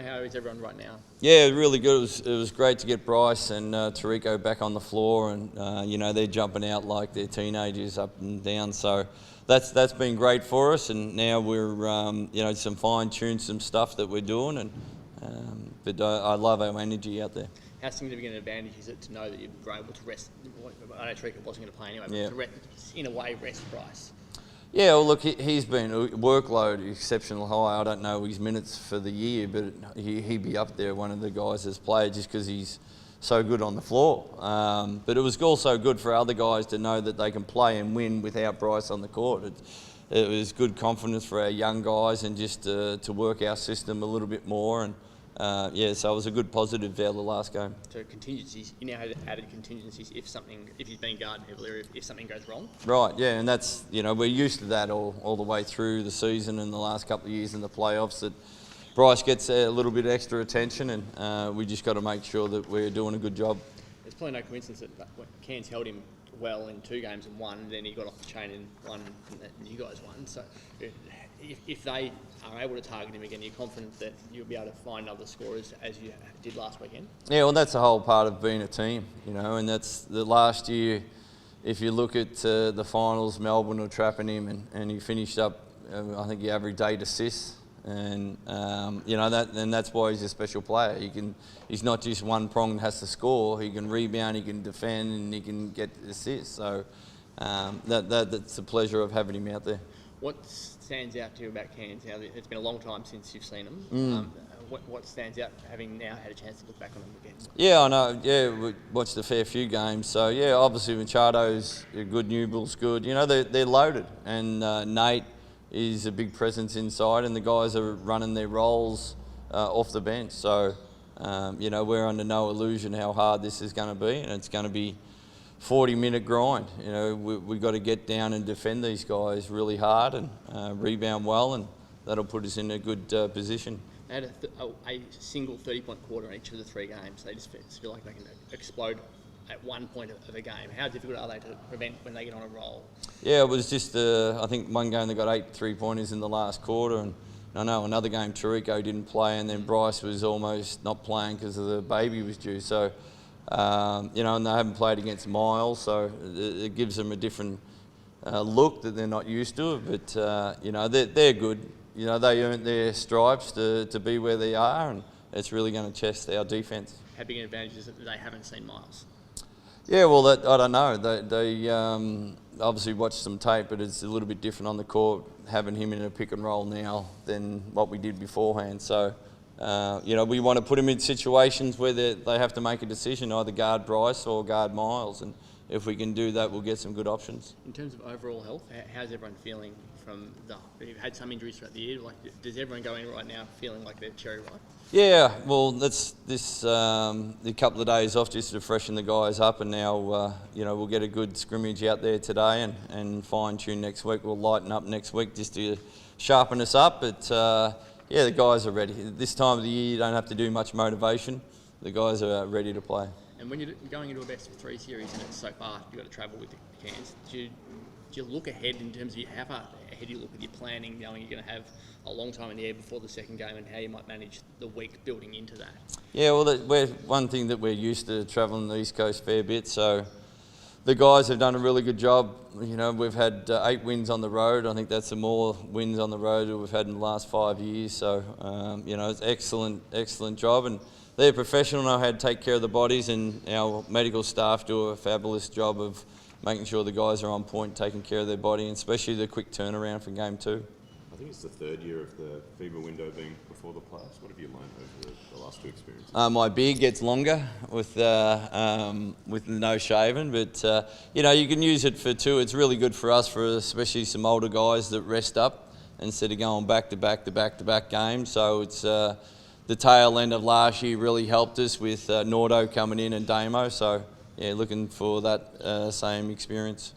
How is everyone right now? Yeah, really good. It was great to get Bryce and Tarico back on the floor, and they're jumping out like they're teenagers up and down. So that's been great for us. And now we're some fine-tuned some stuff that we're doing, but I love our energy out there. How significant an advantage is it to know that you're able to rest? I know Trevor wasn't going to play anyway, but in a way rest Bryce. Yeah, well, look, he's been workload exceptional high. I don't know his minutes for the year, but he'd be up there, one of the guys that's played, just because he's so good on the floor. But it was also good for other guys to know that they can play and win without Bryce on the court. It was good confidence for our young guys, and just to work our system a little bit more. And so it was a good positive out of the last game. So contingencies, you now had added contingencies if he's been guarded heavily, or if something goes wrong. Right, yeah, and that's, we're used to that all the way through the season and the last couple of years in the playoffs, that Bryce gets a little bit extra attention, and we just got to make sure that we're doing a good job. There's probably no coincidence that Cairns held him well in 2 games and won, and then he got off the chain in one, and you guys won. So if they are able to target him again, you're confident that you'll be able to find other scorers as you did last weekend? Yeah, well, that's the whole part of being a team, and that's the last year. If you look at the finals, Melbourne were trapping him, and he finished up, I think he averaged 8 assists. And that's why he's a special player. He's not just one prong that has to score. He can rebound, he can defend, and he can get assists. So that's the pleasure of having him out there. What stands out to you about Cairns? Now, it's been a long time since you've seen them. What stands out, having now had a chance to look back on them again? Yeah, I know. Yeah, we watched a fair few games. So yeah, obviously Machado's good, Newbill's good. They're loaded, and Nate is a big presence inside, and the guys are running their roles off the bench. So, we're under no illusion how hard this is going to be, and it's going to be 40-minute grind. We've got to get down and defend these guys really hard and rebound well, and that'll put us in a good position. They had a single 30-point quarter in each of the 3 games. They just feel like they can explode at one point of a game. How difficult are they to prevent when they get on a roll? Yeah, it was just, I think one game they got 8 3-pointers in the last quarter, and I know another game Tarico didn't play, and then Bryce was almost not playing because of the baby was due. So, and they haven't played against Miles, so it gives them a different look that they're not used to. But, they're good. They earned their stripes to be where they are, and it's really going to test our defence. How big an advantage is it that they haven't seen Miles? Yeah, well, I don't know. They obviously watched some tape, but it's a little bit different on the court, having him in a pick and roll now than what we did beforehand. So, we want to put him in situations where they have to make a decision, either guard Bryce or guard Miles. And if we can do that, we'll get some good options. In terms of overall health, how's everyone feeling from you've had some injuries throughout the year? Does everyone go in right now feeling like they're cherry ripe? Yeah, well, that's the couple of days off just to freshen the guys up, and now we'll get a good scrimmage out there today and fine tune next week. We'll lighten up next week just to sharpen us up. But the guys are ready. This time of the year, you don't have to do much motivation. The guys are ready to play. And when you're going into a best of 3 series and it's so far, you've got to travel with the Cairns, do you look ahead in terms of how far ahead you look with your planning, knowing you're going to have a long time in the air before the second game, and how you might manage the week building into that? Yeah, well, one thing that we're used to travelling the East Coast a fair bit, so the guys have done a really good job. We've had 8 wins on the road. I think that's the more wins on the road that we've had in the last 5 years. So, it's excellent job, and they're professional, know how to take care of the bodies, and our medical staff do a fabulous job of making sure the guys are on point, taking care of their body, and especially the quick turnaround for game 2. I think it's the 3rd year of the FIBA window being before the playoffs. What have you learned over the last 2 experiences? My beard gets longer with no shaving, but you can use it for 2. It's really good for us, for especially some older guys that rest up instead of going back to back games. So it's the tail end of last year really helped us with Nordo coming in and Damo. So yeah, looking for that same experience.